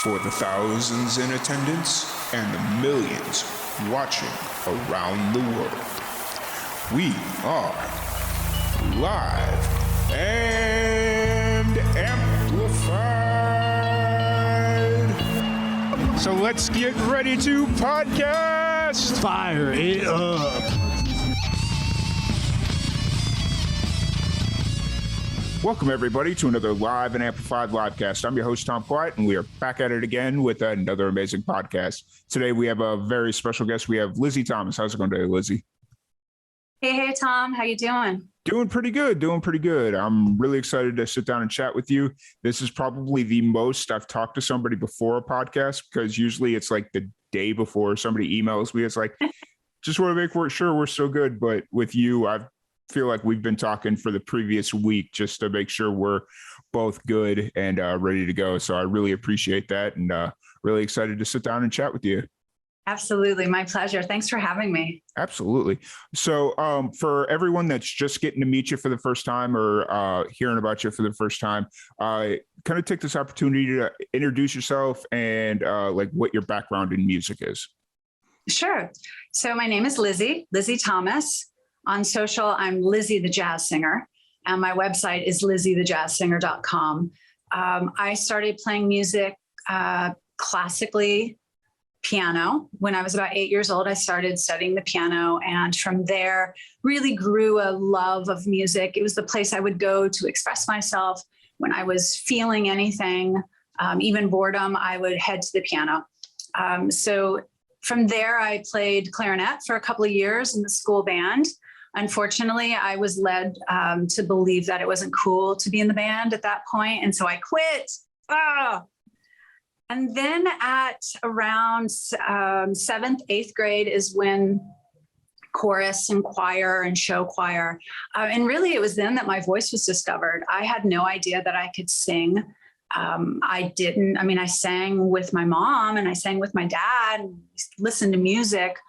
For the thousands in attendance and the millions watching around the world, we are live and amplified. So let's get ready to podcast. Fire it up. Welcome, everybody, to another live and amplified livecast. I'm your host, Tom Quiet, and we are back at it again with another amazing podcast. Today, we have a very special guest. We have Lizzie Thomas. How's it going today, Lizzie? Hey, Tom. How you doing? Doing pretty good. I'm really excited to sit down and chat with you. This is probably the most I've talked to somebody before a podcast, because usually it's like the day before somebody emails me. It's like, just want to make sure we're so good. But with you, I feel like we've been talking for the previous week just to make sure we're both good and ready to go. So I really appreciate that, and really excited to sit down and chat with you. Absolutely. My pleasure. Thanks for having me. Absolutely. So for everyone that's just getting to meet you for the first time or hearing about you for the first time, kind of take this opportunity to introduce yourself and like what your background in music is. Sure. So my name is Lizzie Thomas. On social, I'm Lizzie the Jazz Singer, and my website is lizziethejazzsinger.com. I started playing music classically, piano. When I was about 8 years old, I started studying the piano, and from there really grew a love of music. It was the place I would go to express myself. When I was feeling anything, even boredom, I would head to the piano. So from there, I played clarinet for a couple of years in the school band. Unfortunately, I was led to believe that it wasn't cool to be in the band at that point, and so I quit. And then at around 7th, 8th grade is when chorus and choir and show choir. And really, it was then that my voice was discovered. I had no idea that I could sing. I sang with my mom and I sang with my dad and listened to music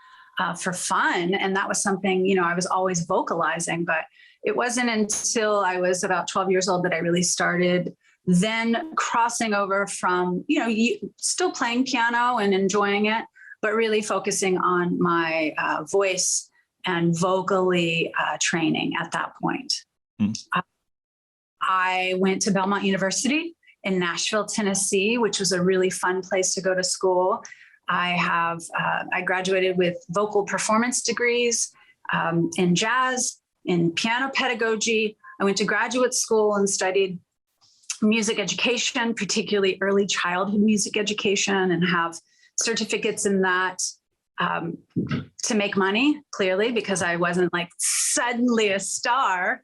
for fun. And that was something, I was always vocalizing, but it wasn't until I was about 12 years old that I really started then crossing over from, still playing piano and enjoying it, but really focusing on my voice and vocally training at that point. I went to Belmont University in Nashville, Tennessee, which was a really fun place to go to school. I graduated with vocal performance degrees in jazz, in piano pedagogy. I went to graduate school and studied music education, particularly early childhood music education, and have certificates in that to make money, clearly, because I wasn't like suddenly a star.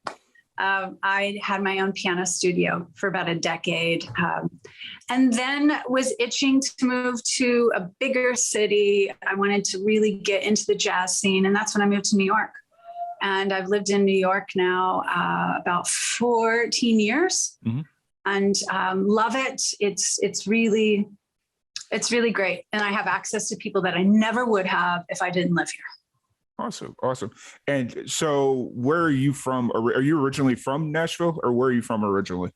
I had my own piano studio for about a decade, and then was itching to move to a bigger city. I wanted to really get into the jazz scene, and that's when I moved to New York. And I've lived in New York now about 14 years, and love it. It's really great, and I have access to people that I never would have if I didn't live here. Awesome. And so where are you from? Are you originally from Nashville, or where are you from originally?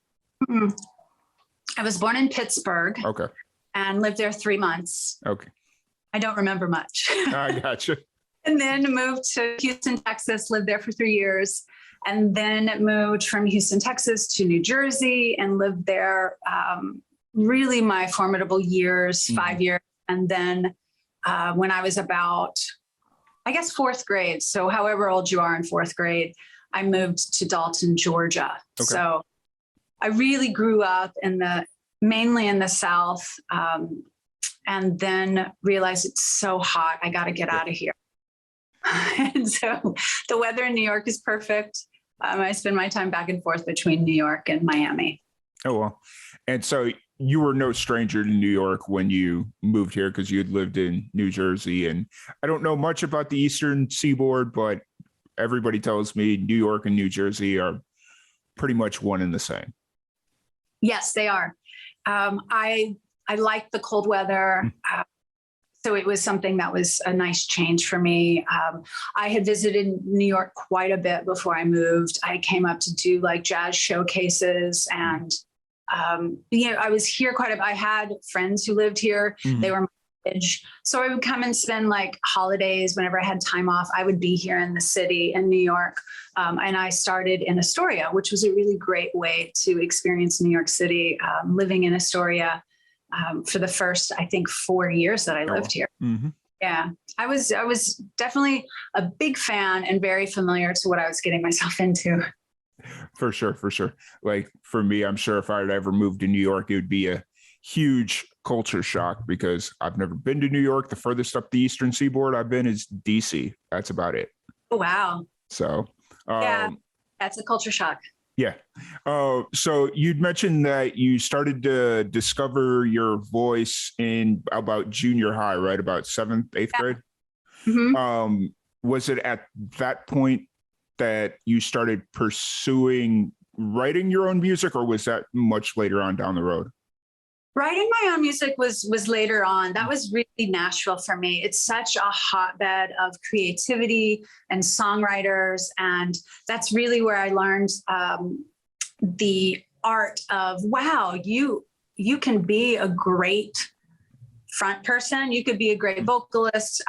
I was born in Pittsburgh. Okay. And lived there 3 months. Okay. I don't remember much. I gotcha. And then moved to Houston, Texas, lived there for 3 years, and then moved from Houston, Texas to New Jersey and lived there really my formidable years, 5 years. And then when I was about, I guess, 4th grade. So however old you are in 4th grade, I moved to Dalton, Georgia. Okay. So I really grew up mainly in the South, and then realized it's so hot. I got to get out of here. And so the weather in New York is perfect. I spend my time back and forth between New York and Miami. Oh, well. And so you were no stranger to New York when you moved here, because you had lived in New Jersey. And I don't know much about the Eastern Seaboard, but everybody tells me New York and New Jersey are pretty much one and the same. Yes, they are. I like the cold weather. So it was something that was a nice change for me. I had visited New York quite a bit before I moved. I came up to do like jazz showcases and I was here I had friends who lived here. Mhm. They were my age. So I would come and spend like holidays whenever I had time off. I would be here in the city in New York. And I started in Astoria, which was a really great way to experience New York City, living in Astoria for the first, I think, 4 years that I lived here. Mm-hmm. Yeah, I was definitely a big fan and very familiar to what I was getting myself into. For sure. Like for me, I'm sure if I had ever moved to New York, it would be a huge culture shock because I've never been to New York. The furthest up the Eastern Seaboard I've been is DC. That's about it. Oh, wow. So, Yeah, that's a culture shock. yeah. So you'd mentioned that you started to discover your voice in about junior high, right? About 7th, 8th grade. Mm-hmm. Was it at that point that you started pursuing writing your own music, or was that much later on down the road? Writing my own music was later on. That was really Nashville for me. It's such a hotbed of creativity and songwriters. And that's really where I learned the art of, wow, you can be a great front person. You could be a great vocalist,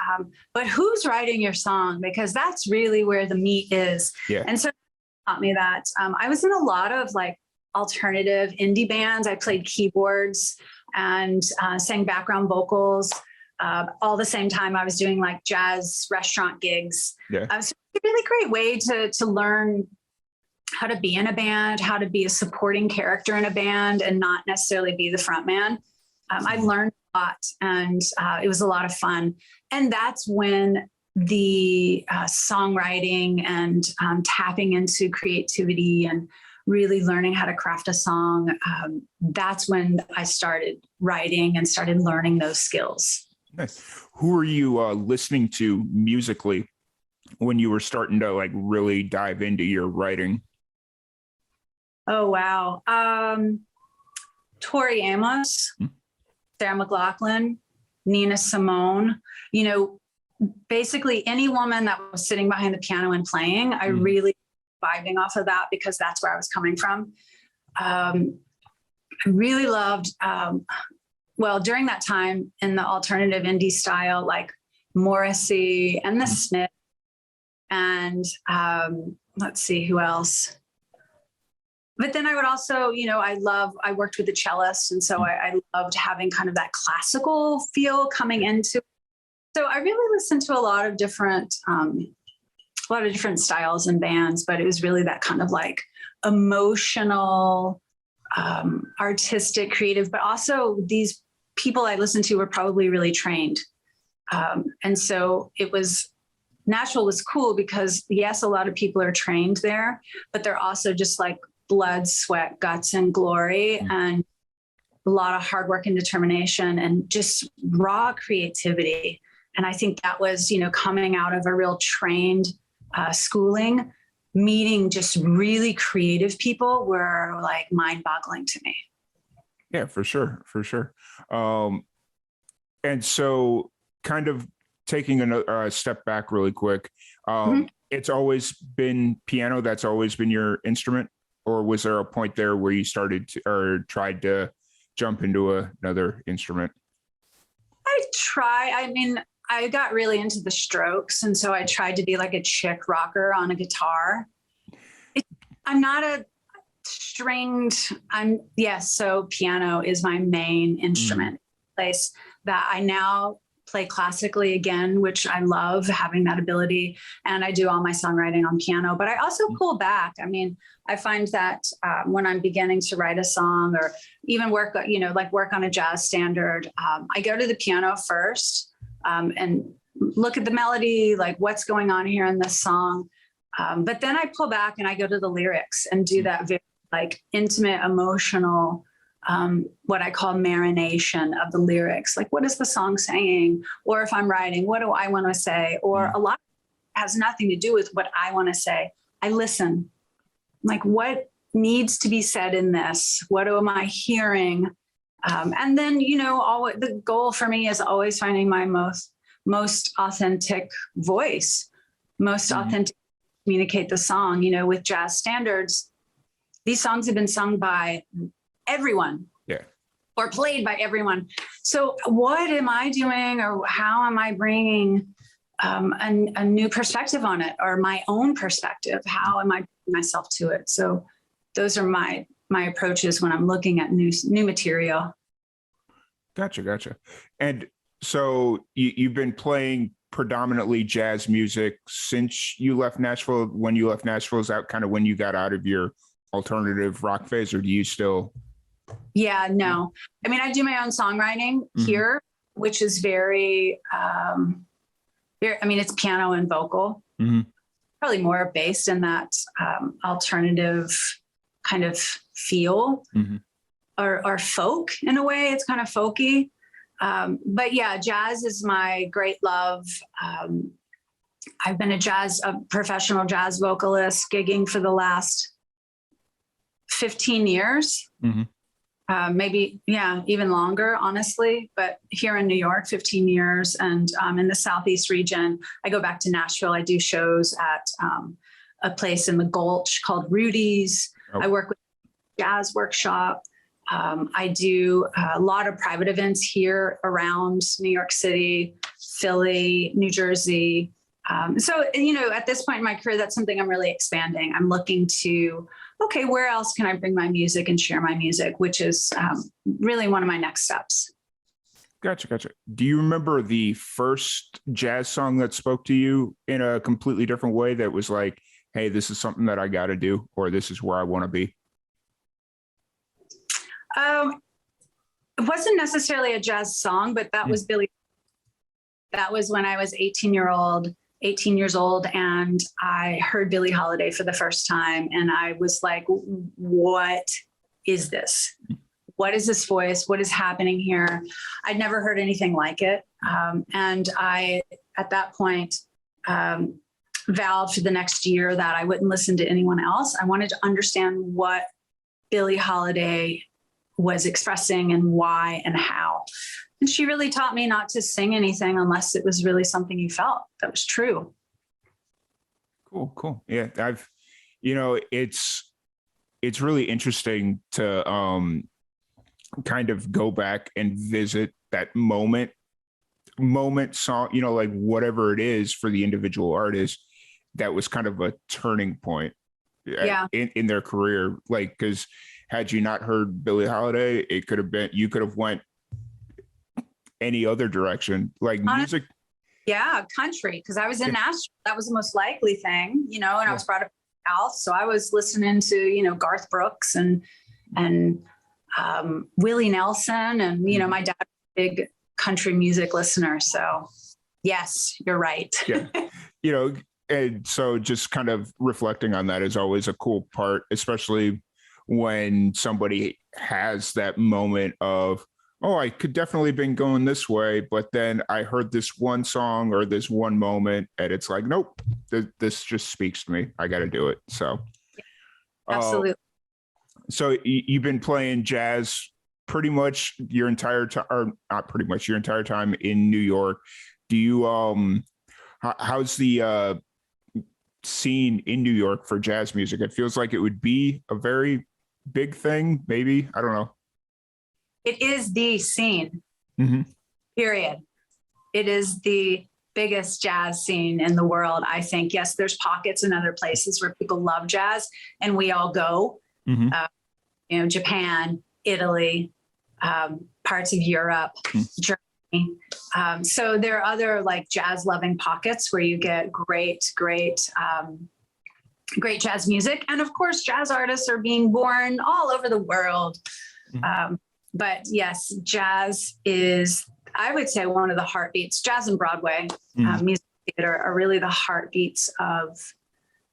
but who's writing your song? Because that's really where the meat is. Yeah. And so it taught me that. I was in a lot of like alternative indie bands. I played keyboards and sang background vocals. All the same time I was doing like jazz restaurant gigs. Yeah. So it's a really great way to learn how to be in a band, how to be a supporting character in a band and not necessarily be the front man. I learned a lot and it was a lot of fun. And that's when the songwriting and tapping into creativity and really learning how to craft a song, that's when I started writing and started learning those skills. Nice. Who are you listening to musically when you were starting to like really dive into your writing? Oh, wow. Tori Amos, Sarah McLachlan, Nina Simone, basically any woman that was sitting behind the piano and playing, I really vibing off of that because that's where I was coming from. I really loved, during that time in the alternative indie style, like Morrissey and the Smiths and let's see who else. But then I would also, I worked with the cellist. And so I loved having kind of that classical feel coming into. So I really listened to a lot of different styles and bands, but it was really that kind of like emotional, artistic, creative, but also these people I listened to were probably really trained. And so Nashville was cool because yes, a lot of people are trained there, but they're also just like blood, sweat, guts, and glory, and a lot of hard work and determination and just raw creativity. And I think that was, coming out of a real trained schooling, meeting just really creative people were like mind-boggling to me. Yeah, for sure. And so kind of taking a step back really quick, it's always been piano. That's always been your instrument? Or was there a point there where you started to, or tried to jump into another instrument? I got really into the Strokes. And so I tried to be like a chick rocker on a guitar. I'm not a stringed, so piano is my main instrument. Place that I now play classically again, which I love having that ability. And I do all my songwriting on piano, but I also pull back. I find that when I'm beginning to write a song or even work on a jazz standard, I go to the piano first and look at the melody, like what's going on here in this song. But then I pull back and I go to the lyrics and do that very like intimate, emotional, what I call marination of the lyrics. Like, what is the song saying? Or if I'm writing, what do I want to say? Or a lot has nothing to do with what I want to say. I listen. Like, what needs to be said in this? What am I hearing? And then, the goal for me is always finding my most authentic voice, most authentic communicate the song. With jazz standards, these songs have been sung by everyone. Yeah. Or played by everyone. So what am I doing, or how am I bringing a new perspective on it, or my own perspective? How am I bringing myself to it? So those are my approaches when I'm looking at new material. Gotcha. And so you've been playing predominantly jazz music since you left Nashville. When you left Nashville, is that kind of when you got out of your alternative rock phase, or do you still? Yeah, no. I mean, I do my own songwriting here, which is very, it's piano and vocal, probably more based in that alternative kind of feel, or folk in a way. It's kind of folky. But yeah, jazz is my great love. I've been a professional jazz vocalist, gigging for the last 15 years. Maybe, even longer, honestly, but here in New York, 15 years. And in the Southeast region, I go back to Nashville. I do shows at a place in the Gulch called Rudy's. I work with jazz workshop. I do a lot of private events here around New York City, Philly, New Jersey. So, at this point in my career, that's something I'm really expanding. I'm looking to, okay, where else can I bring my music and share my music, which is really one of my next steps. Gotcha. Do you remember the first jazz song that spoke to you in a completely different way that was like, hey, this is something that I got to do, or this is where I want to be? It wasn't necessarily a jazz song, but that was Billie. That was when I was 18 years old, and I heard Billie Holiday for the first time. And I was like, what is this? What is this voice? What is happening here? I'd never heard anything like it. And I, at that point, vowed for the next year that I wouldn't listen to anyone else. I wanted to understand what Billie Holiday was expressing and why and how. And she really taught me not to sing anything unless it was really something you felt that was true. Cool. Yeah. It's really interesting to kind of go back and visit that moment song, like whatever it is for the individual artist, that was kind of a turning point in their career. Like, because had you not heard Billie Holiday, it could have been, you could have went any other direction, like music. Yeah, country, because I was in Nashville. That was the most likely thing, and I was brought up in the South, so I was listening to Garth Brooks and Willie Nelson, and my dad's a big country music listener. So yes, you're right. And so just kind of reflecting on that is always a cool part, especially when somebody has that moment of, oh, I could definitely been going this way, but then I heard this one song or this one moment, and it's like, nope, this just speaks to me. I got to do it. So, absolutely. So you've been playing jazz pretty much your entire time, or not pretty much your entire time in New York. Do you, how's the scene in New York for jazz music? It feels like it would be a very big thing, maybe. I don't know. It is the scene, period. It is the biggest jazz scene in the world, I think. Yes, there's pockets in other places where people love jazz, and we all go. Japan, Italy, parts of Europe, Germany. So there are other like jazz loving pockets where you get great jazz music. And of course, jazz artists are being born all over the world. But yes, jazz is, I would say, one of the heartbeats. Jazz and Broadway music theater are really the heartbeats of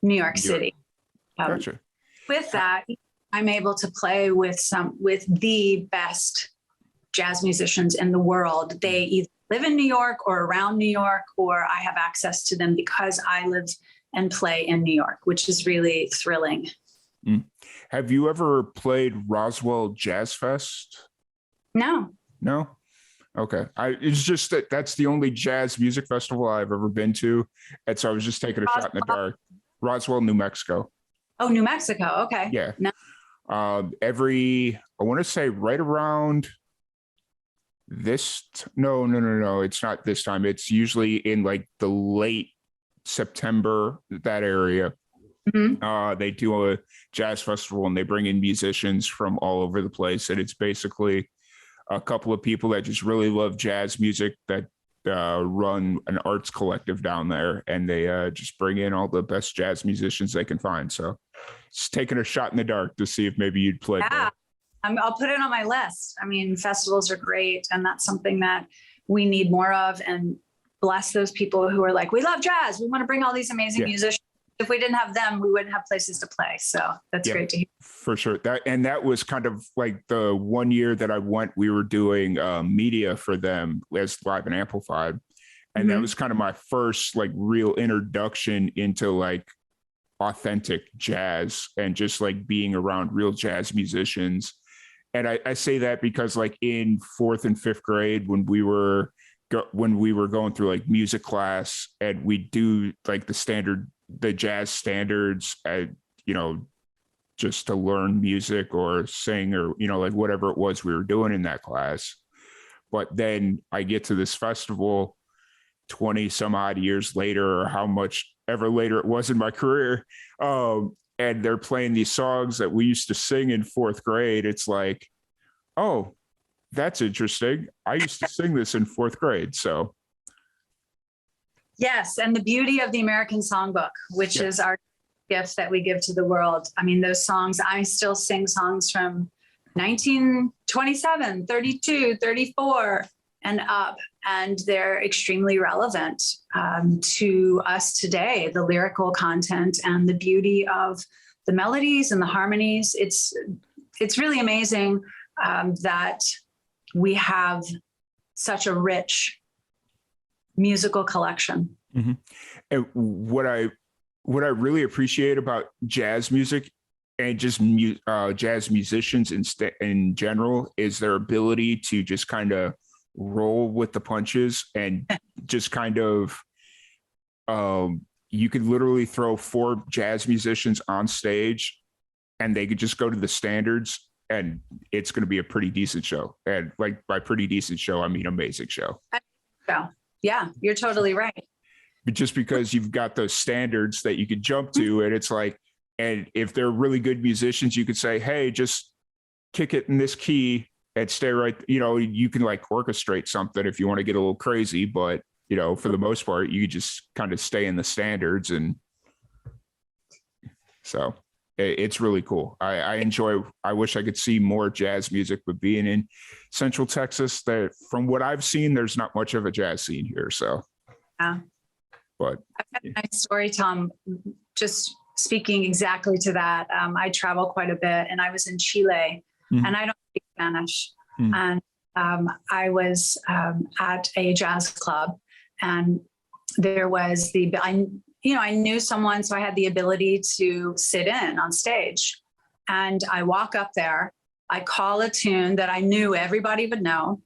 New York City. Gotcha. With that, I'm able to play with the best jazz musicians in the world. They either live in New York or around New York, or I have access to them because I live and play in New York, which is really thrilling. Have you ever played Roswell Jazz Fest? No. Okay. It's just that's the only jazz music festival I've ever been to. And so I was just taking a shot in the dark. Roswell, New Mexico. Oh, New Mexico. Okay. Yeah. No. I want to say right around no, it's not this time. It's usually in like the late September, that area. They do a jazz festival and they bring in musicians from all over the place. And it's basically a couple of people that just really love jazz music that run an arts collective down there. And they just bring in all the best jazz musicians they can find. So it's taking a shot in the dark to see if maybe you'd play. Yeah, I'll put it on my list. I mean, festivals are great. And that's something that we need more of. And bless those people who are like, we love jazz. We want to bring all these amazing musicians. If we didn't have them, we wouldn't have places to play. So that's great to hear. For sure. That was kind of like the one year that I went, we were doing media for them as Live and Amplified. And that was kind of my first like real introduction into like authentic jazz and just like being around real jazz musicians. And I say that because like in 4th and 5th grade, when we were going through like music class and we do like the jazz standards, just to learn music or sing or, like whatever it was we were doing in that class. But then I get to this festival 20 some odd years later, or how much ever later it was in my career. And they're playing these songs that we used to sing in 4th grade. It's like, oh, that's interesting. I used to sing this in 4th grade. So. Yes. And the beauty of the American Songbook, which is our gift that we give to the world. I mean, those songs, I still sing songs from 1927, 32, 34 and up, and they're extremely relevant to us today, the lyrical content and the beauty of the melodies and the harmonies. It's really amazing that we have such a rich musical collection. And what I really appreciate about jazz music and just jazz musicians in general is their ability to just kind of roll with the punches and just kind of you could literally throw 4 jazz musicians on stage and they could just go to the standards and it's going to be a pretty decent show. And like by pretty decent show, I mean amazing show. Yeah, you're totally right. But just because you've got those standards that you could jump to, and it's like, and if they're really good musicians, you could say, hey, just kick it in this key and stay right. You can like orchestrate something if you want to get a little crazy, but for the most part, you just kind of stay in the standards. And so it's really cool. I wish I could see more jazz music, but being in Central Texas, that from what I've seen, there's not much of a jazz scene here. So, but I've got a nice story, Tom, just speaking exactly to that. I travel quite a bit and I was in Chile and I don't speak Spanish. And I was at a jazz club and there was I knew someone, so I had the ability to sit in on stage. And I walk up there, I call a tune that I knew everybody would know,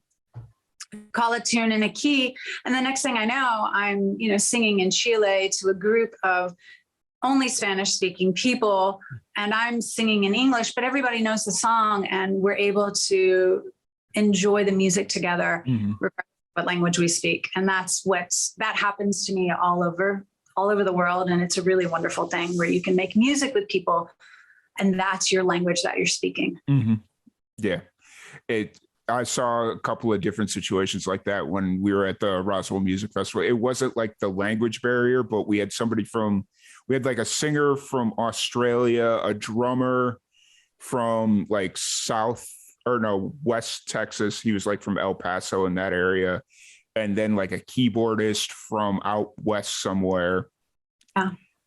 call a tune in a key. And the next thing I know, I'm, singing in Chile to a group of only Spanish speaking people. And I'm singing in English, but everybody knows the song and we're able to enjoy the music together, regardless of what language we speak. And that happens to me all over the world. And it's a really wonderful thing where you can make music with people and that's your language that you're speaking. Yeah. I saw a couple of different situations like that when we were at the Roswell Music Festival. It wasn't like the language barrier, but we had like a singer from Australia, a drummer from like West Texas. He was like from El Paso in that area. And then like a keyboardist from out west somewhere.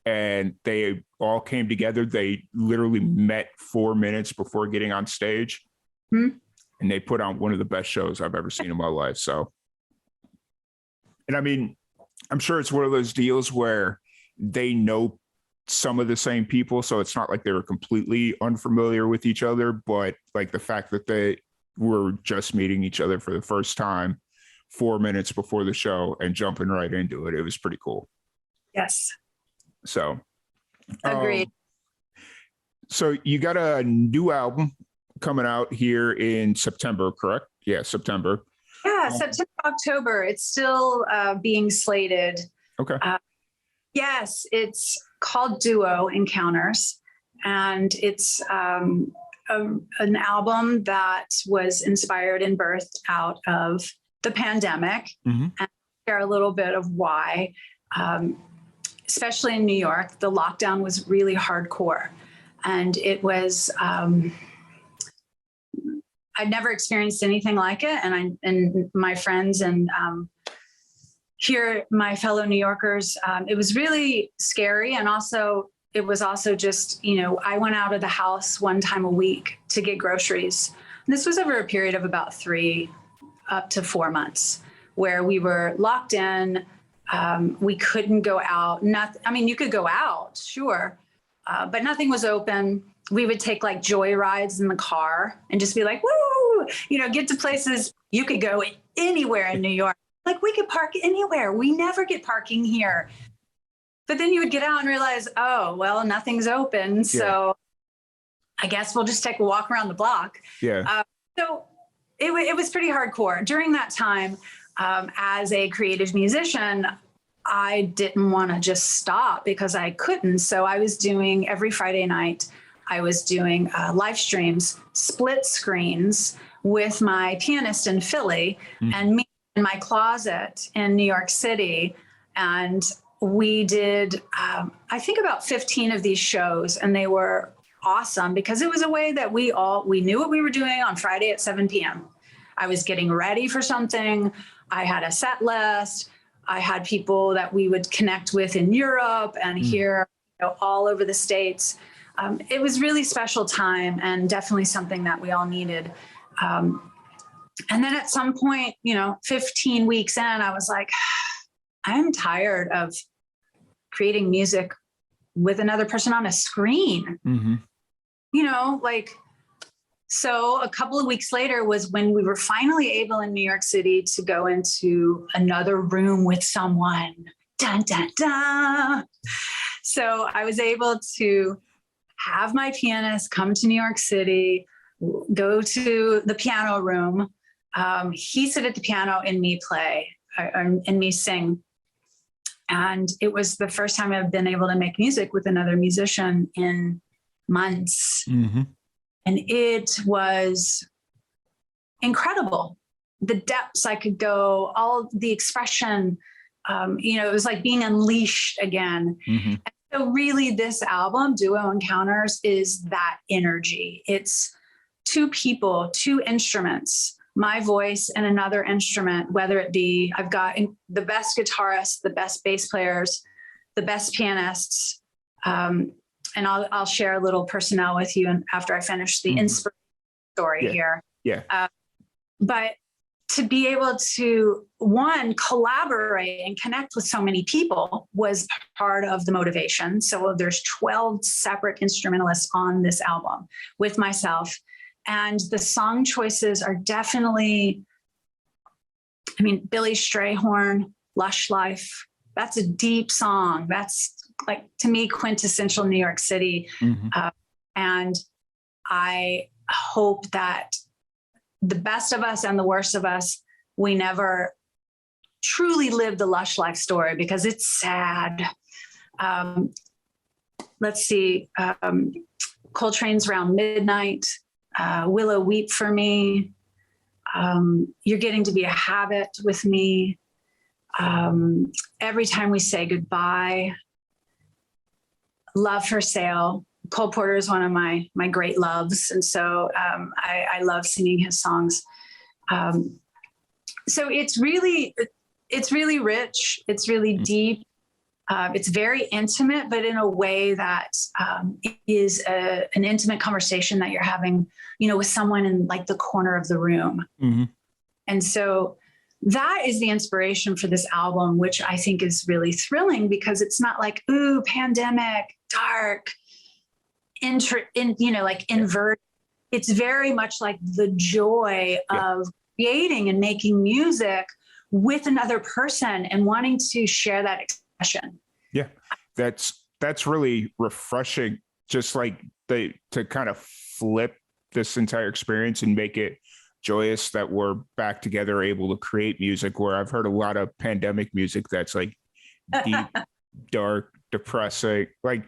And they all came together. They literally met 4 minutes before getting on stage. And they put on one of the best shows I've ever seen in my life. So, and I mean, I'm sure it's one of those deals where they know some of the same people. So it's not like they were completely unfamiliar with each other, but like the fact that they were just meeting each other for the first time 4 minutes before the show and jumping right into it. It was pretty cool. Yes. So. Agreed. So you got a new album coming out here in September, correct? Yeah, September. Yeah, September, October. It's still being slated. Okay. Yes, it's called Duo Encounters, and it's an album that was inspired and birthed out of the pandemic, and share a little bit of why. Especially in New York, the lockdown was really hardcore, and it was. I'd never experienced anything like it, and my friends and here, my fellow New Yorkers, it was really scary, and it was also just, I went out of the house one time a week to get groceries. And this was over a period of about 3 up to 4 months, where we were locked in. We couldn't go out. You could go out, sure, but nothing was open. We would take like joy rides in the car and just be like, woo, get to places. You could go anywhere in New York. Like, we could park anywhere. We never get parking here. But then you would get out and realize, oh, well, nothing's open. So I guess we'll just take a walk around the block. Yeah. So it was pretty hardcore. During that time, as a creative musician, I didn't want to just stop because I couldn't. So I was doing every Friday night, I was doing live streams, split screens with my pianist in Philly and me in my closet in New York City. And we did, I think, about 15 of these shows, and they were awesome because it was a way that we knew what we were doing on Friday at 7 p.m. I was getting ready for something. I had a set list. I had people that we would connect with in Europe and here, all over the States. It was really special time, and definitely something that we all needed. And then at some point, 15 weeks in, I was like, I'm tired of creating music with another person on a screen. So a couple of weeks later was when we were finally able in New York City to go into another room with someone. Dun, dun, dun. So I was able to have my pianist come to New York City, go to the piano room. He sit at the piano and me play and me sing. And it was the first time I've been able to make music with another musician in months. And it was incredible. The depths I could go, all the expression, it was like being unleashed again. And so really this album, Duo Encounters, is that energy. It's 2 people, 2 instruments, my voice and another instrument, whether it be, I've got the best guitarists, the best bass players, the best pianists. And I'll share a little personnel with you and after I finish the inspiration story here. But to be able to, one, collaborate and connect with so many people was part of the motivation. So there's 12 separate instrumentalists on this album with myself. And the song choices are definitely, Billy Strayhorn, Lush Life. That's a deep song. That's, like, to me, quintessential New York City. And I hope that the best of us and the worst of us, we never truly live the Lush Life story because it's sad. Let's see. Coltrane's Round Midnight, Willow Weep for Me. You're Getting to Be a Habit with Me. Every Time We Say Goodbye. Love for Sale. Cole Porter is one of my great loves. And so I love singing his songs. So it's really rich. It's really deep. It's very intimate, but in a way that is an intimate conversation that you're having, with someone in like the corner of the room. And so that is the inspiration for this album, which I think is really thrilling because it's not like, ooh, pandemic, dark, invert. It's very much like the joy of creating and making music with another person and wanting to share that expression. Yeah, that's really refreshing just like to kind of flip this entire experience and make it joyous that we're back together, able to create music, where I've heard a lot of pandemic music that's like deep, dark, depressing. Like,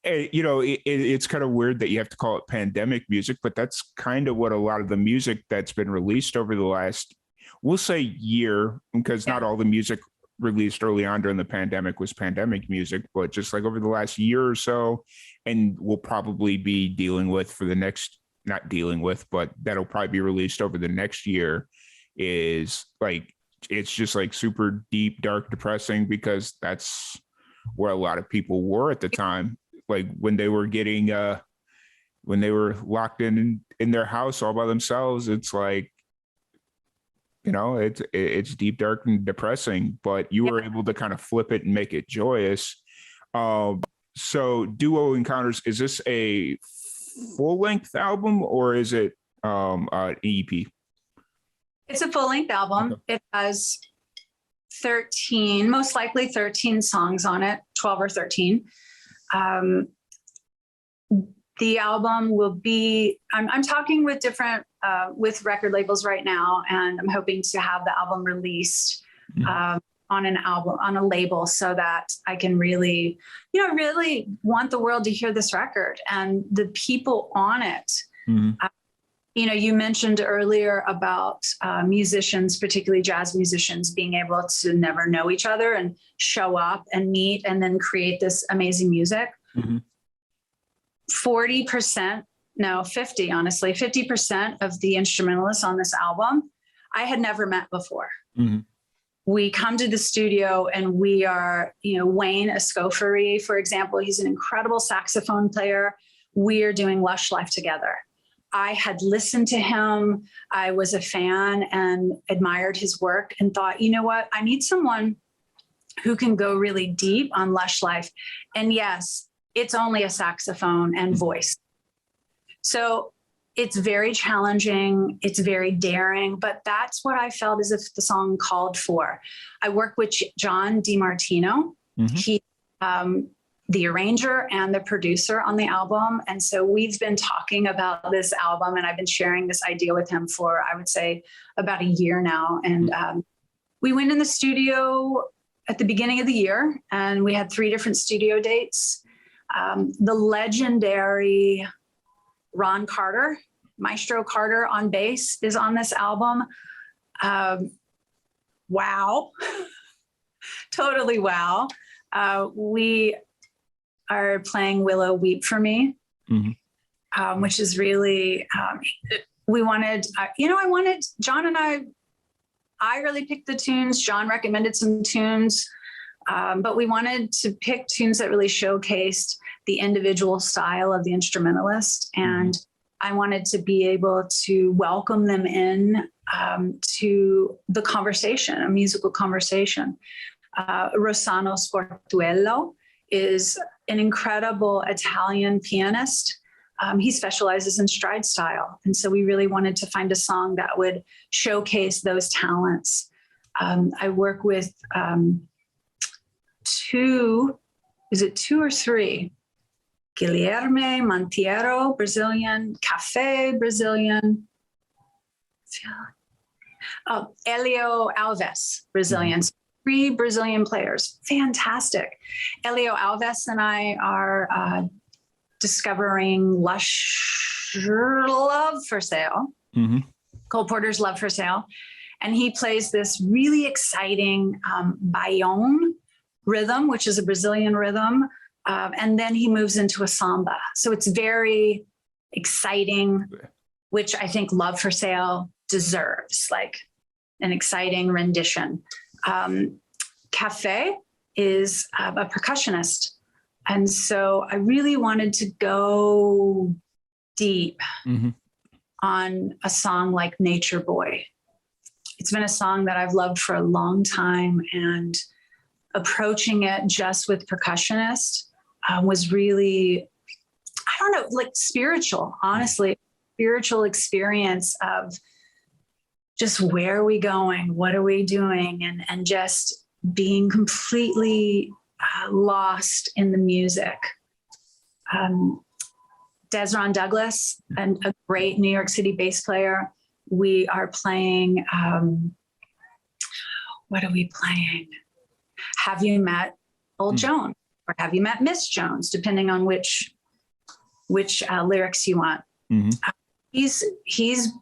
it's kind of weird that you have to call it pandemic music, but that's kind of what a lot of the music that's been released over the last, we'll say, year, because not all the music released early on during the pandemic was pandemic music, but just like over the last year or so, and we'll probably be dealing with for the next, not dealing with, but that'll probably be released over the next year, is like, it's just like super deep, dark, depressing, because that's where a lot of people were at the time. Like when they were getting, when they were locked in their house all by themselves, it's like, it's deep, dark, and depressing, but you were able to kind of flip it and make it joyous. So Duo Encounters, is this a full-length album or is it an EP? It's a full-length album. Okay. It has 13, most likely 13 songs on it, 12 or 13. The album will be, I'm talking with different, with record labels right now, and I'm hoping to have the album released on a label, so that I can really, really want the world to hear this record and the people on it. You mentioned earlier about musicians, particularly jazz musicians, being able to never know each other and show up and meet and then create this amazing music. 40%, no, 50, honestly, 50% of the instrumentalists on this album, I had never met before. We come to the studio and we are, Wayne Escoffery, for example, he's an incredible saxophone player. We are doing Lush Life together. I had listened to him. I was a fan and admired his work and thought, you know what? I need someone who can go really deep on Lush Life. And yes, it's only a saxophone and voice. So it's very challenging. It's very daring, but that's what I felt as if the song called for. I work with John DiMartino. He, the arranger and the producer on the album. And so we've been talking about this album, and I've been sharing this idea with him for, I would say, about a year now. And we went in the studio at the beginning of the year, and we had 3 different studio dates. The legendary Ron Carter, Maestro Carter on bass, is on this album. Wow. Totally wow. We are playing Willow Weep for Me, which is really, we wanted, John and I really picked the tunes. John recommended some tunes, but we wanted to pick tunes that really showcased the individual style of the instrumentalist. And I wanted to be able to welcome them in to the conversation, a musical conversation. Rossano Sportuello is an incredible Italian pianist. He specializes in stride style. And so we really wanted to find a song that would showcase those talents. I work with 2 or 3? Guilherme Monteiro, Brazilian, Café, Brazilian. Elio Alves, Brazilian. 3 Brazilian players. Fantastic. Elio Alves and I are discovering Lush Love for Sale. Cole Porter's Love for Sale. And he plays this really exciting baião rhythm, which is a Brazilian rhythm. And then he moves into a samba. So it's very exciting, which I think Love for Sale deserves, like an exciting rendition. Café is a percussionist. And so I really wanted to go deep on a song like Nature Boy. It's been a song that I've loved for a long time, and approaching it just with percussionist was really, I don't know, like spiritual, honestly, spiritual experience of just where are we going? What are we doing? And just being completely lost in the music. Desron Douglas, and a great New York City bass player. We are playing, what are we playing? Have You Met Old Jones? Or Have You Met Miss Jones? Depending on which lyrics you want. He's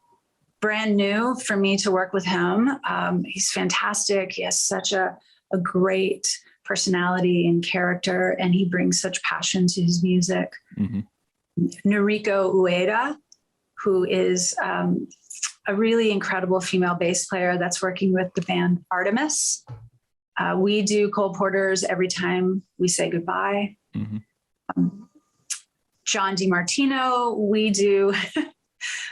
brand new for me to work with him. He's fantastic. He has such a great personality and character, and he brings such passion to his music. Noriko Ueda, who is a really incredible female bass player that's working with the band Artemis. We do Cole Porter's Every Time We Say Goodbye. John DiMartino, we do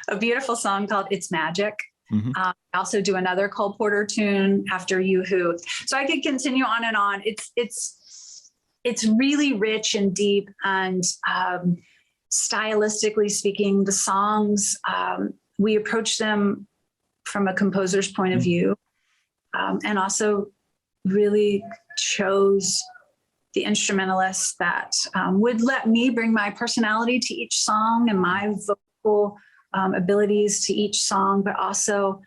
a beautiful song called It's Magic. I also do another Cole Porter tune, After You Who. So I could continue on and on. It's really rich and deep, and stylistically speaking, the songs, we approach them from a composer's point of view, and also really chose the instrumentalists that would let me bring my personality to each song and my vocal abilities to each song, but also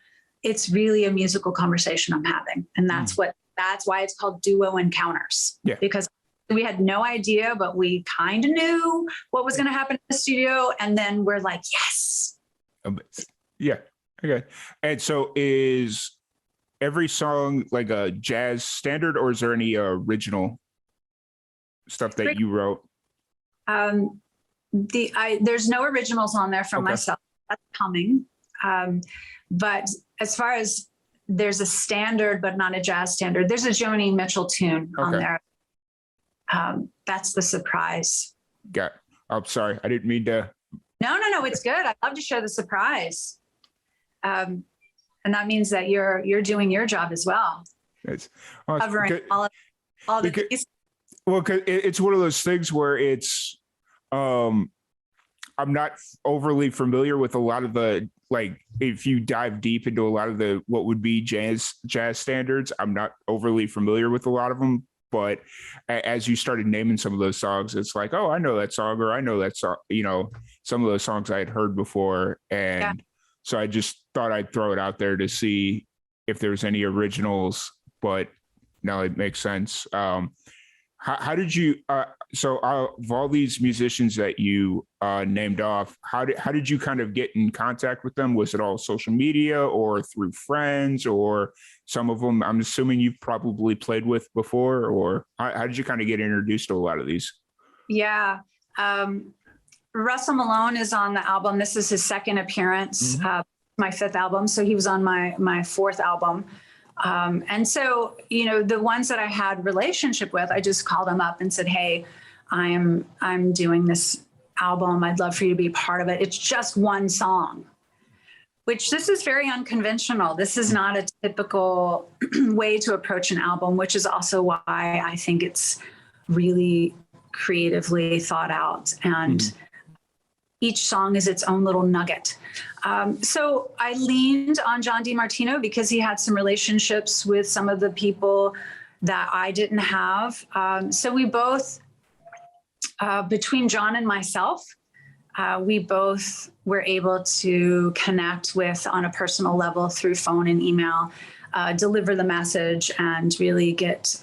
it's really a musical conversation I'm having. And that's why it's called Duo Encounters, because we had no idea, but we kind of knew what was going to happen in the studio. And then we're like, yes. Yeah. Okay. And so is every song like a jazz standard, or is there any original stuff that you wrote? There's no originals on there from myself. That's coming. But as far as there's a standard, but not a jazz standard, there's a Joni Mitchell tune on there. That's the surprise. I'm sorry. I didn't mean to. No, it's good. I love to share the surprise. And that means that you're doing your job as well. It's covering all the pieces. Well, it's one of those things where it's, I'm not overly familiar with a lot of the, like, if you dive deep into a lot of the, what would be jazz standards, I'm not overly familiar with a lot of them. But as you started naming some of those songs, it's like, oh, I know that song, or I know that song, some of those songs I had heard before. And so I just thought I'd throw it out there to see if there's any originals, but no, it makes sense. How did you, so of all these musicians that you named off, how did you kind of get in contact with them? Was it all social media or through friends, or some of them I'm assuming you've probably played with before, or how did you kind of get introduced to a lot of these? Yeah. Russell Malone is on the album. This is his second appearance, my fifth album. So he was on my fourth album. And so, the ones that I had relationship with, I just called them up and said, hey, I'm doing this album. I'd love for you to be a part of it. It's just one song, which this is very unconventional. This is not a typical way to approach an album, which is also why I think it's really creatively thought out. And each song is its own little nugget. So I leaned on John DiMartino because he had some relationships with some of the people that I didn't have. So we both, between John and myself, we both were able to connect with on a personal level through phone and email, deliver the message, and really get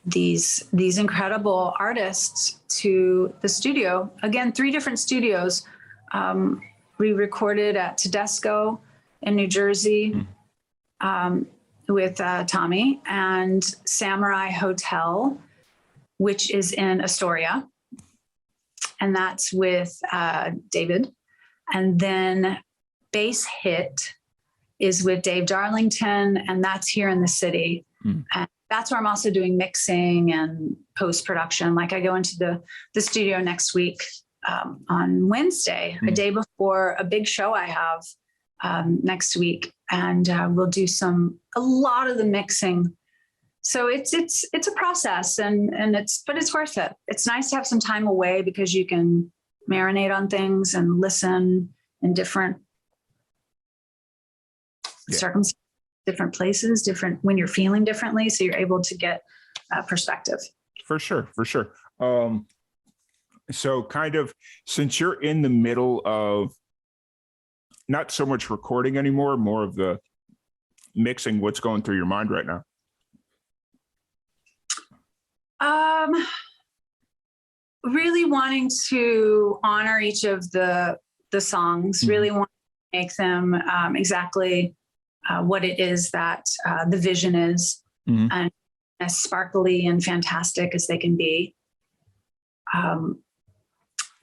these incredible artists to the studio. Again, 3 different studios. We recorded at Tedesco in New Jersey with Tommy, and Samurai Hotel, which is in Astoria, and that's with David. And then Bass Hit is with Dave Darlington, and that's here in the city. And that's where I'm also doing mixing and post-production. Like I go into the studio next week on Wednesday, a day before a big show I have next week. And we'll do a lot of the mixing. So it's a process, but it's worth it. It's nice to have some time away because you can marinate on things and listen in different circumstances, different places, when you're feeling differently. So you're able to get perspective. For sure. So kind of, since you're in the middle of not so much recording anymore, more of the mixing, what's going through your mind right now? Really wanting to honor each of the songs, really want to make them exactly what it is that the vision is, and as sparkly and fantastic as they can be.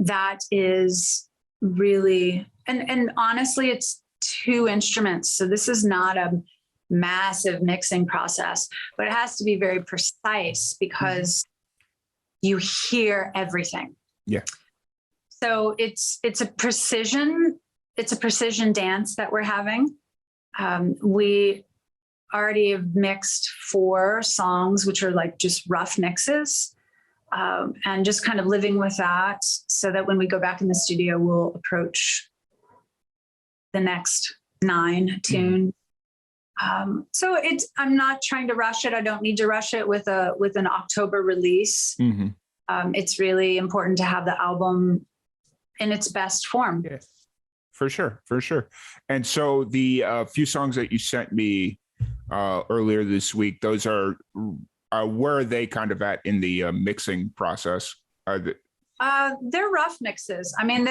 That is really, and honestly, it's 2 instruments. So this is not a massive mixing process, but it has to be very precise because you hear everything. Yeah. So it's a precision dance that we're having. We already have mixed 4 songs, which are like just rough mixes, and just kind of living with that so that when we go back in the studio, we'll approach the next 9 tunes. So I'm not trying to rush it. I don't need to rush it with an October release. It's really important to have the album in its best form. Yeah, for sure. And so the few songs that you sent me earlier this week, those are where are they kind of at in the mixing process? They're rough mixes. I mean,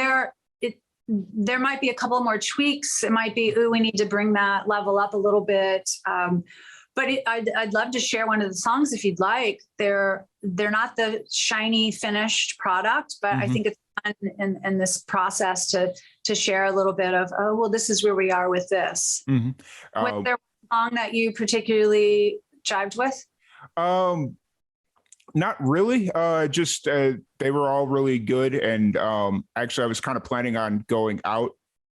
there might be a couple more tweaks. It might be, we need to bring that level up a little bit. But I'd love to share one of the songs if you'd like. They're not the shiny finished product, but I think it's fun in this process to share a little bit of, oh, well, this is where we are with this. Was there a song that you particularly jived with? Not really. Just they were all really good, and actually, I was kind of planning on going out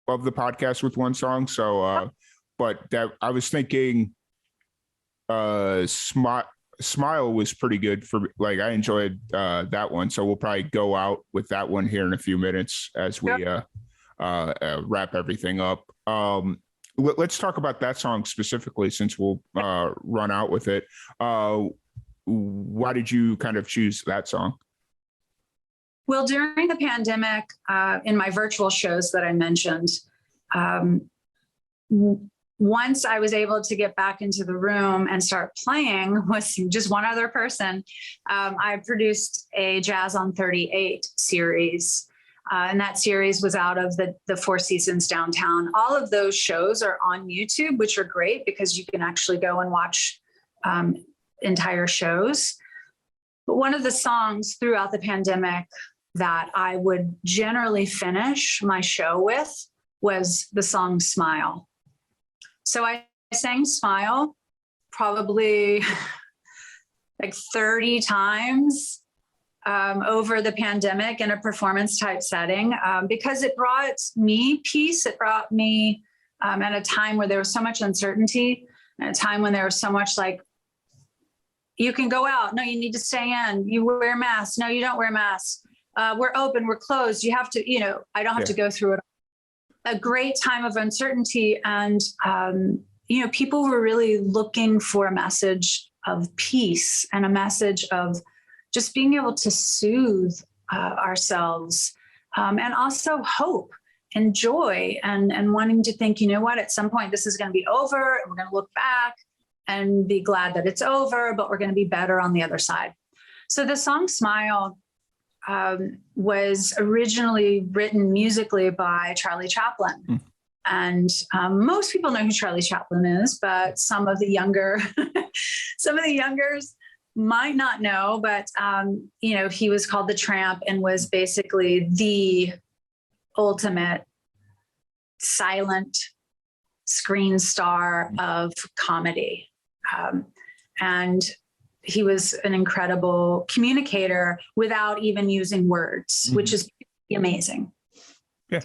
of the podcast with one song. So, but that I was thinking, Smile was pretty good for like I enjoyed that one. So we'll probably go out with that one here in a few minutes as we wrap everything up. Let's talk about that song specifically, since we'll run out with it. Why did you kind of choose that song? Well, during the pandemic, in my virtual shows that I mentioned, once I was able to get back into the room and start playing with just one other person, I produced a Jazz on 38 series. And that series was out of the Four Seasons downtown. All of those shows are on YouTube, which are great because you can actually go and watch entire shows. But one of the songs throughout the pandemic that I would generally finish my show with was the song Smile. So I sang Smile probably like 30 times over the pandemic in a performance type setting because it brought me peace. It brought me at a time where there was so much uncertainty, at a time when there was so much like, you can go out. No, you need to stay in. You wear masks. No, you don't wear masks. We're open. We're closed. You have to, I don't have to go through it. A great time of uncertainty. And, people were really looking for a message of peace and a message of just being able to soothe ourselves and also hope and joy and wanting to think, at some point this is going to be over and we're going to look back and be glad that it's over, but we're going to be better on the other side. So the song Smile was originally written musically by Charlie Chaplin. And most people know who Charlie Chaplin is, but some of the youngers might not know, but, he was called the Tramp and was basically the ultimate silent screen star of comedy. And he was an incredible communicator without even using words, which is amazing. Yeah.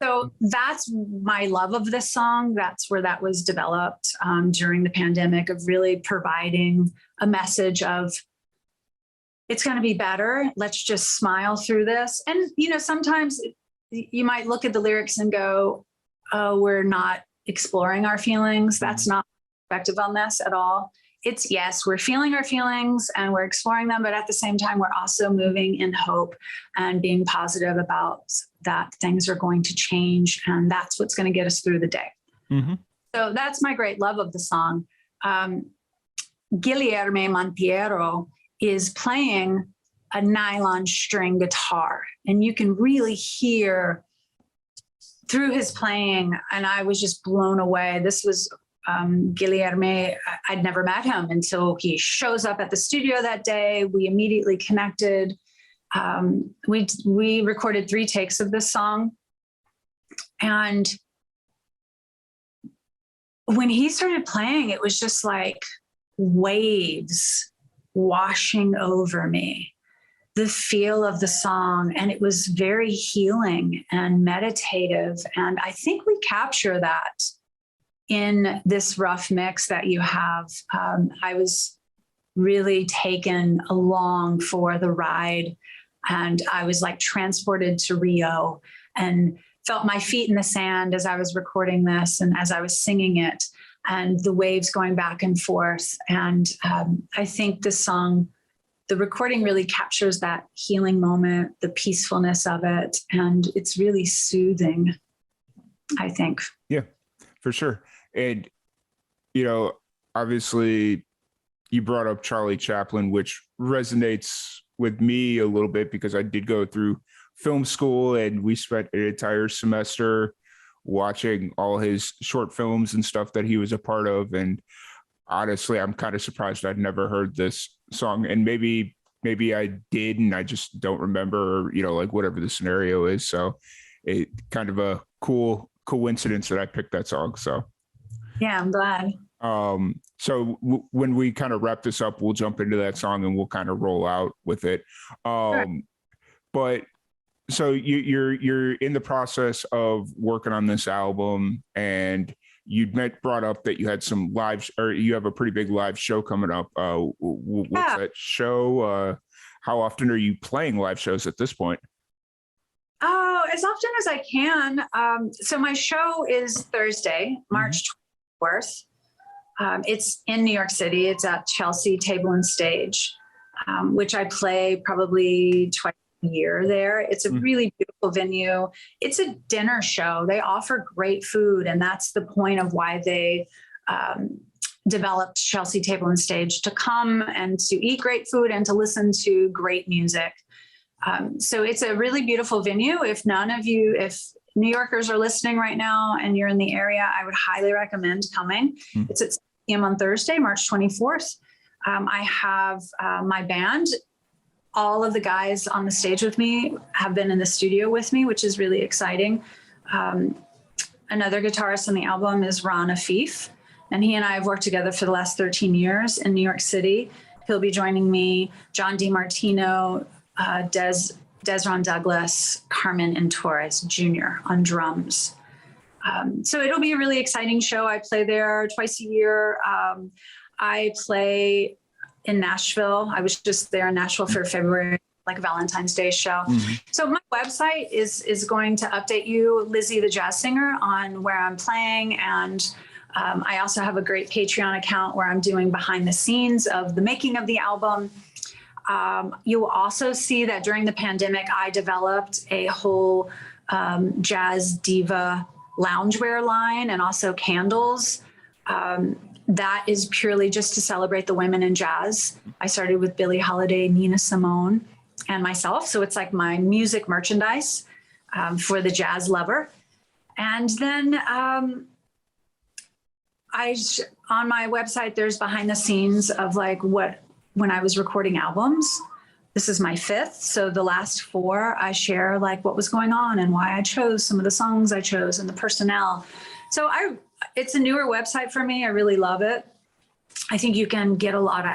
So that's my love of this song. That's where that was developed during the pandemic, of really providing a message of it's going to be better. Let's just smile through this. And, sometimes you might look at the lyrics and go, oh, we're not exploring our feelings. That's not perspective on this at all. it's yes, we're feeling our feelings and we're exploring them, but at the same time, we're also moving in hope and being positive about that things are going to change. And that's what's going to get us through the day. Mm-hmm. So that's my great love of the song. Guilherme Monteiro is playing a nylon string guitar, and you can really hear through his playing. And I was just blown away. This was Guilherme. I'd never met him until he shows up at the studio that day. We immediately connected. We recorded 3 takes of this song. And when he started playing, it was just like waves washing over me, the feel of the song. And it was very healing and meditative. And I think we capture that in this rough mix that you have. I was really taken along for the ride, and I was like transported to Rio and felt my feet in the sand as I was recording this and as I was singing it, and the waves going back and forth. And I think this song, the recording really captures that healing moment, the peacefulness of it, and it's really soothing, I think. Yeah, for sure. And, obviously you brought up Charlie Chaplin, which resonates with me a little bit because I did go through film school and we spent an entire semester watching all his short films and stuff that he was a part of. And honestly, I'm kind of surprised I'd never heard this song, and maybe I did and I just don't remember, like whatever the scenario is. So it kind of a cool coincidence that I picked that song. So yeah, I'm glad. So when we kind of wrap this up, we'll jump into that song and we'll kind of roll out with it. Sure. But so you're in the process of working on this album, and you'd brought up that you had some live, or you have a pretty big live show coming up. What's that show? How often are you playing live shows at this point? Oh, as often as I can. So my show is Thursday, March 24th. It's in New York City. It's at Chelsea Table and Stage, which I play probably twice a year there. It's a really beautiful venue. It's a dinner show. They offer great food, and that's the point of why they developed Chelsea Table and Stage, to come and to eat great food and to listen to great music. So it's a really beautiful venue. If New Yorkers are listening right now and you're in the area, I would highly recommend coming. It's at 6 p.m. on Thursday, March 24th. I have my band. All of the guys on the stage with me have been in the studio with me, which is really exciting. Another guitarist on the album is Ron Afif, and he and I have worked together for the last 13 years in New York City. He'll be joining me, John DiMartino, Desron Douglas, Carmen and Torres Jr. on drums. So it'll be a really exciting show. I play there twice a year. I play in Nashville. I was just there in Nashville for February, like a Valentine's Day show. So my website is going to update you, Lizzie the Jazz Singer, on where I'm playing. And I also have a great Patreon account where I'm doing behind the scenes of the making of the album. You will also see that during the pandemic, I developed a whole jazz diva loungewear line and also candles. That is purely just to celebrate the women in jazz. I started with Billie Holiday, Nina Simone, and myself. So it's like my music merchandise for the jazz lover. And then on my website, there's behind the scenes of like when I was recording albums. This is my 5th. So the last 4, I share like what was going on and why I chose some of the songs I chose and the personnel. So it's a newer website for me. I really love it. I think you can get a lot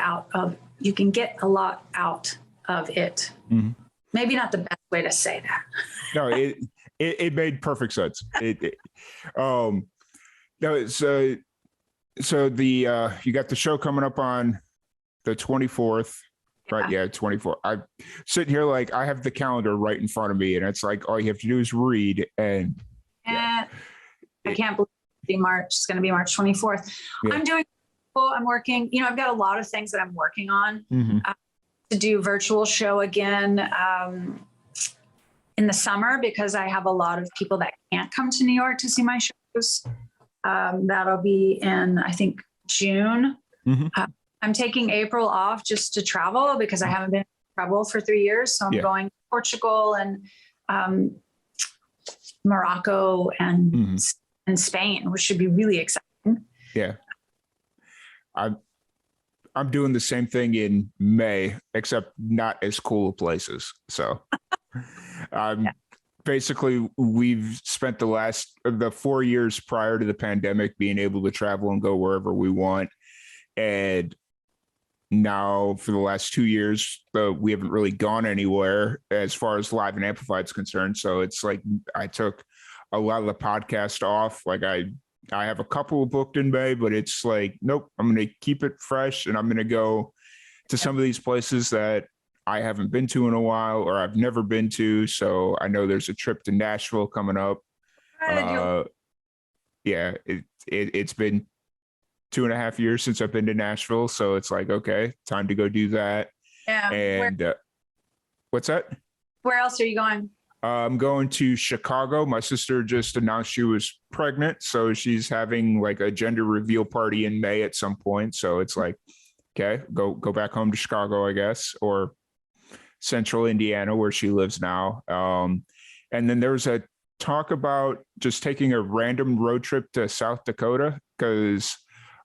out of it. Maybe not the best way to say that. No, it made perfect sense. So you got the show coming up on the 24th, right? Yeah, 24th. I'm sitting here like I have the calendar right in front of me, and it's like all you have to do is read. And I can't believe it's going to be March 24th. Yeah. I'm doing Well, I'm working, I've got a lot of things that I'm working on. To do virtual show again in the summer, because I have a lot of people that can't come to New York to see my shows. That'll be in, I think, June. I'm taking April off just to travel because I haven't been to travel for 3 years. So I'm going to Portugal and Morocco and Spain, which should be really exciting. Yeah. I'm doing the same thing in May, except not as cool places. So basically we've spent the 4 years prior to the pandemic being able to travel and go wherever we want. And now for the last 2 years, we haven't really gone anywhere as far as Live and Amplified is concerned. So it's like I took a lot of the podcast off. Like I have a couple booked in May, but it's like, nope, I'm going to keep it fresh. And I'm going to go to some of these places that I haven't been to in a while, or I've never been to. So I know there's a trip to Nashville coming up. It's been 2.5 years since I've been to Nashville. So it's like, okay, time to go do that. Yeah. And what's that? Where else are you going? I'm going to Chicago. My sister just announced she was pregnant. So she's having like a gender reveal party in May at some point. So it's like, okay, go back home to Chicago, I guess, or central Indiana where she lives now. And then there was a talk about just taking a random road trip to South Dakota, because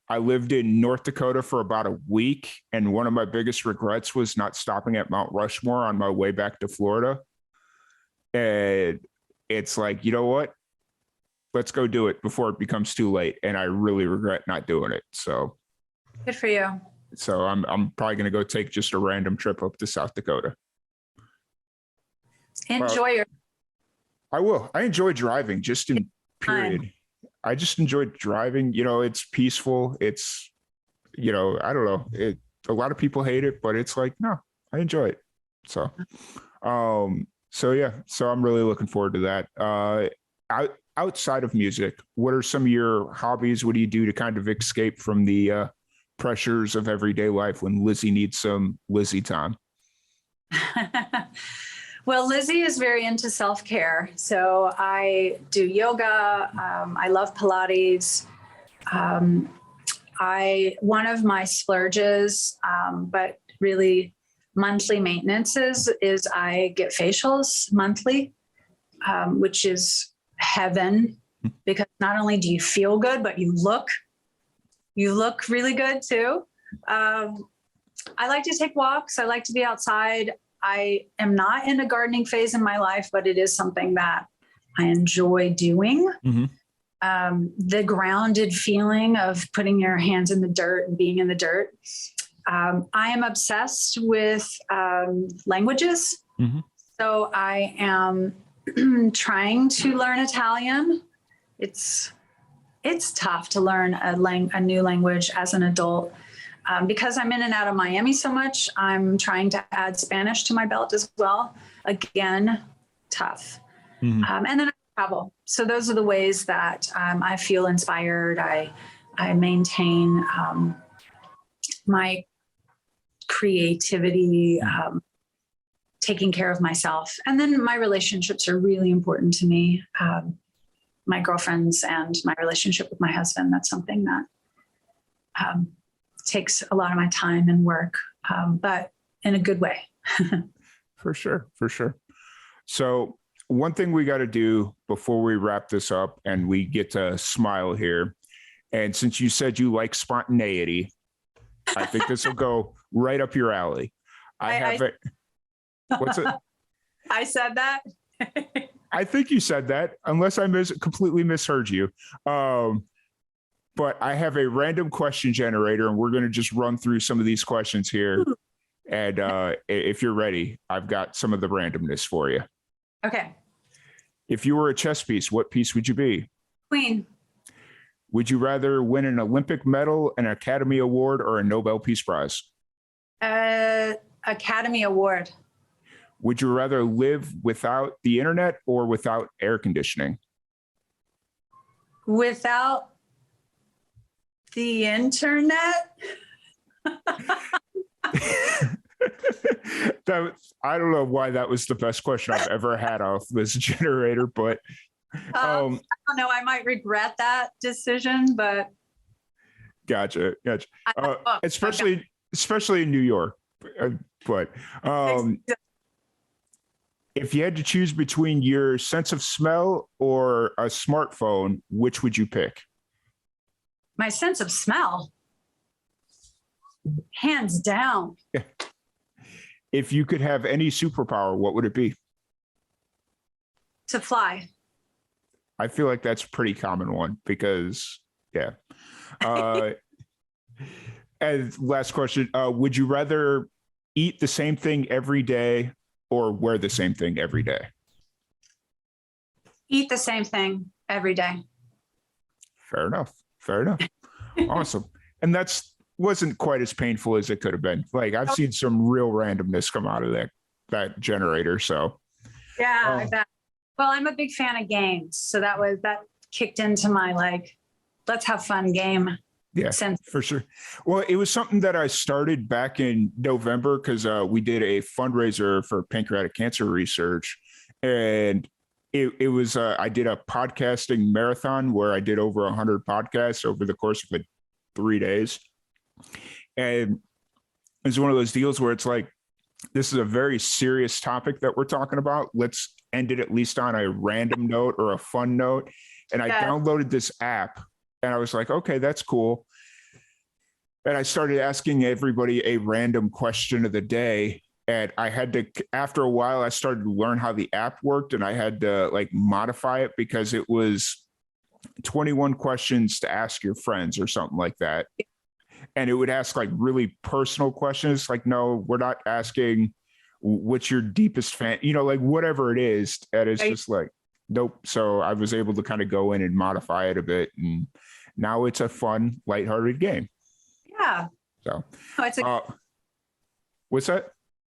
I lived in North Dakota for about a week. And one of my biggest regrets was not stopping at Mount Rushmore on my way back to Florida. And it's like, you know what? Let's go do it before it becomes too late. And I really regret not doing it. So Good for you. So I'm probably going to go take just a random trip up to South Dakota. Enjoy I will. I enjoy driving just in period. I just enjoy driving. It's peaceful. It's, I don't know. A lot of people hate it, but it's like, no, I enjoy it. So I'm really looking forward to that. Outside of music, what are some of your hobbies? What do you do to kind of escape from the pressures of everyday life when Lizzie needs some Lizzie time? Well, Lizzie is very into self-care. So I do yoga. I love Pilates. One of my splurges, but really monthly maintenances, is I get facials monthly, which is heaven, because not only do you feel good, but you look really good too. I like to take walks. I like to be outside. I am not in a gardening phase in my life, but it is something that I enjoy doing. The grounded feeling of putting your hands in the dirt and being in the dirt. I am obsessed with languages. So I am trying to learn Italian. It's tough to learn a new language as an adult. Because I'm in and out of Miami so much, I'm trying to add Spanish to my belt as well. Again, tough. And then I travel. So those are the ways that I feel inspired. I maintain my creativity, taking care of myself. And then my relationships are really important to me. My girlfriends and my relationship with my husband, that's something that takes a lot of my time and work, but in a good way. For sure. So one thing we got to do before we wrap this up and we get to Smile here, and since you said you like spontaneity, I think this will go right up your alley. What's it? I said that. I think you said that, unless I completely misheard you. But I have a random question generator, and we're going to just run through some of these questions here. And if you're ready, I've got some of the randomness for you. Okay. If you were a chess piece, what piece would you be? Queen. Would you rather win an Olympic medal, an Academy Award, or a Nobel Peace Prize? Academy Award. Would you rather live without the internet or without air conditioning? Without The internet? I don't know why that was the best question I've ever had off this generator, but I don't know. I might regret that decision, but gotcha. I Especially in New York. But if you had to choose between your sense of smell or a smartphone, which would you pick? my sense of smell, hands down. If you could have any superpower, what would it be? To fly. I feel like that's a pretty common one because, yeah. And last question, would you rather eat the same thing every day or wear the same thing every day? Eat the same thing every day. Fair enough. Awesome. And wasn't quite as painful as it could have been. Like I've seen some real randomness come out of that generator. So yeah, I bet. Well, I'm a big fan of games. So that kicked into my let's have fun game. Yeah, sense. For sure. Well, it was something that I started back in November because we did a fundraiser for pancreatic cancer research. And it was, I did a podcasting marathon where I did over 100 podcasts over the course of 3 days. And it's one of those deals where it's like, this is a very serious topic that we're talking about. Let's end it at least on a random note or a fun note. And I downloaded this app and I was like, okay, that's cool. And I started asking everybody a random question of the day. And I had to, after a while, I started to learn how the app worked and I had to modify it because it was 21 questions to ask your friends or something like that. And it would ask really personal questions. No, we're not asking what's your deepest fan, whatever it is. And it's just nope. So I was able to kind of go in and modify it a bit. And now it's a fun, lighthearted game. Yeah. So it's what's that?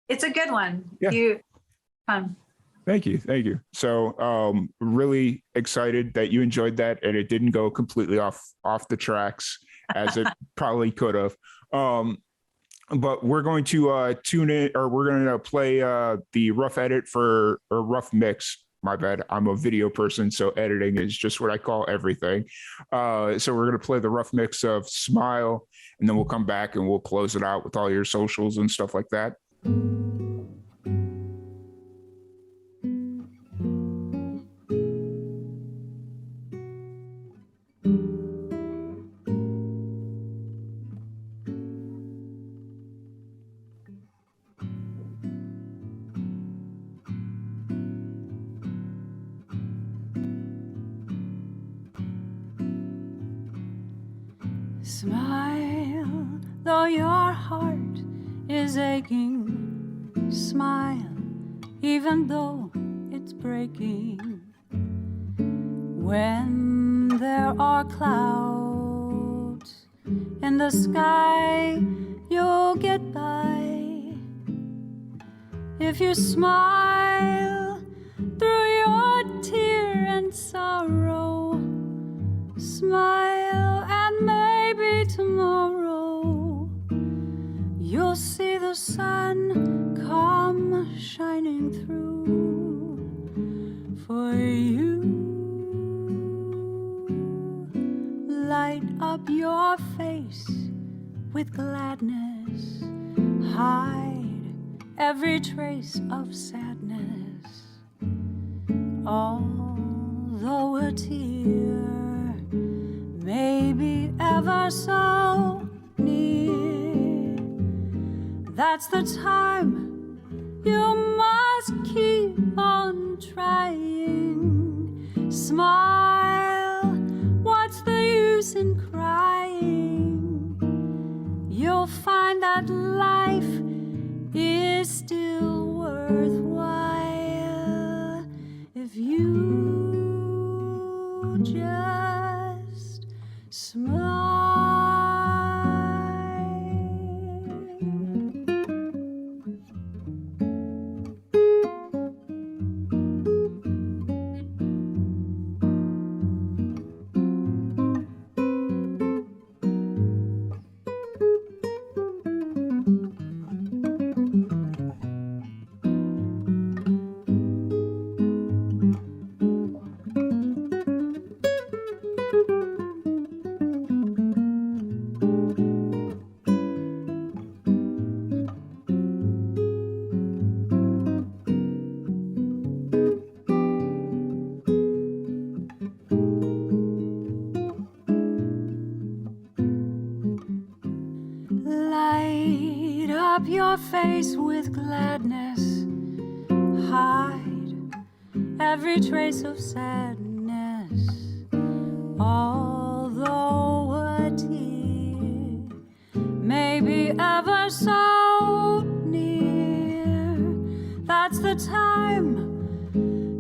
It's a good one. Yeah. Thank you. So really excited that you enjoyed that and it didn't go completely off the tracks as it probably could have. But we're going to tune in, or we're going to play the rough edit or rough mix. My bad. I'm a video person, so editing is just what I call everything. So we're going to play the rough mix of Smile, and then we'll come back and we'll close it out with all your socials and stuff like that. Smile, though your heart is aching. Smile, even though it's breaking. When there are clouds in the sky, you'll get by. If you smile through your tear and sorrow, smile and maybe tomorrow you'll see the sun come shining through for you. Light up your face with gladness, hide every trace of sadness. Although a tear may be ever so near, that's the time you must keep on trying. Smile, what's the use in crying? You'll find that life is still worthwhile if you just smile. up your face with gladness, hide every trace of sadness, although a tear may be ever so near. That's the time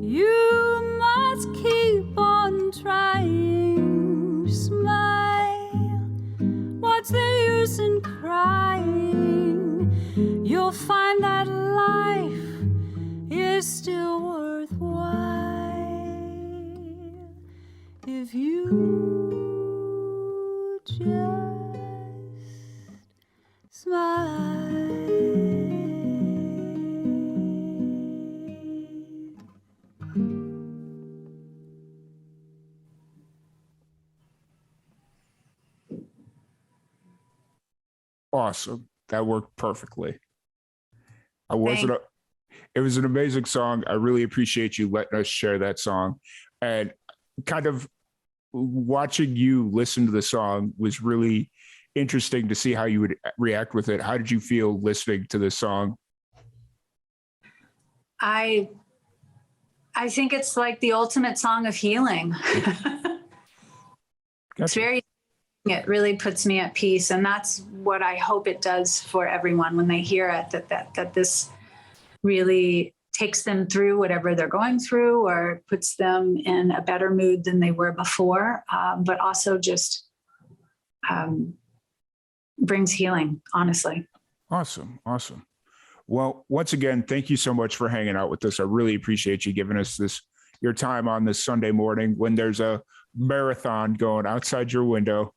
you must keep on trying. Smile, what's the use in crying? You'll find that life is still worthwhile if you just smile. Awesome. That worked perfectly. It was an amazing song. I really appreciate you letting us share that song. And kind of watching you listen to the song was really interesting to see how you would react with it. How did you feel listening to this song? I think it's like the ultimate song of healing. It's very, it really puts me at peace. And that's what I hope it does for everyone when they hear it, that this really takes them through whatever they're going through, or puts them in a better mood than they were before, but also just brings healing, honestly. Awesome. Well, once again, thank you so much for hanging out with us. I really appreciate you giving us your time on this Sunday morning when there's a marathon going outside your window.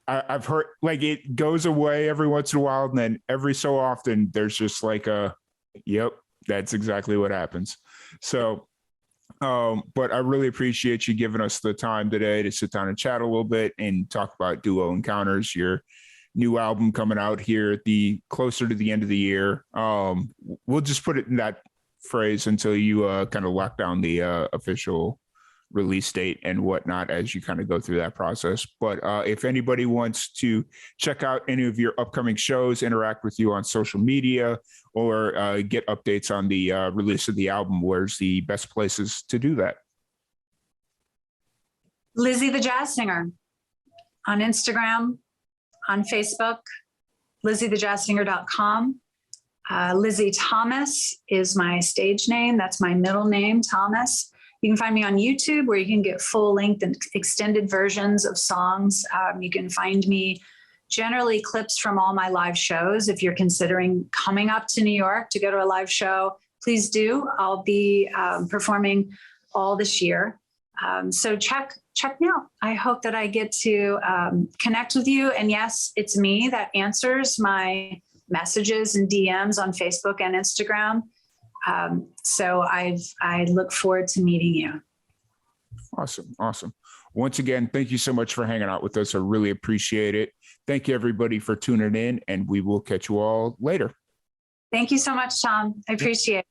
I've heard like it goes away every once in a while, and then every so often there's just like yep, that's exactly what happens. So, but I really appreciate you giving us the time today to sit down and chat a little bit and talk about Duo Encounters, your new album coming out here closer to the end of the year. We'll just put it in that phrase until you kind of lock down the official release date and whatnot as you kind of go through that process. But if anybody wants to check out any of your upcoming shows, interact with you on social media, or get updates on the release of the album, where's the best places to do that? Lizzie the Jazz Singer on Instagram, on Facebook, lizziethejazzsinger.com. Lizzie Thomas is my stage name. That's my middle name, Thomas. You can find me on YouTube, where you can get full-length and extended versions of songs. You can find me generally clips from all my live shows. If you're considering coming up to New York to go to a live show, please do. I'll be performing all this year. So check me out. I hope that I get to connect with you. And yes, it's me that answers my messages and DMs on Facebook and Instagram. So I look forward to meeting you. Awesome. Once again, thank you so much for hanging out with us. I really appreciate it. Thank you, everybody, for tuning in, and we will catch you all later. Thank you so much, Tom. I appreciate it.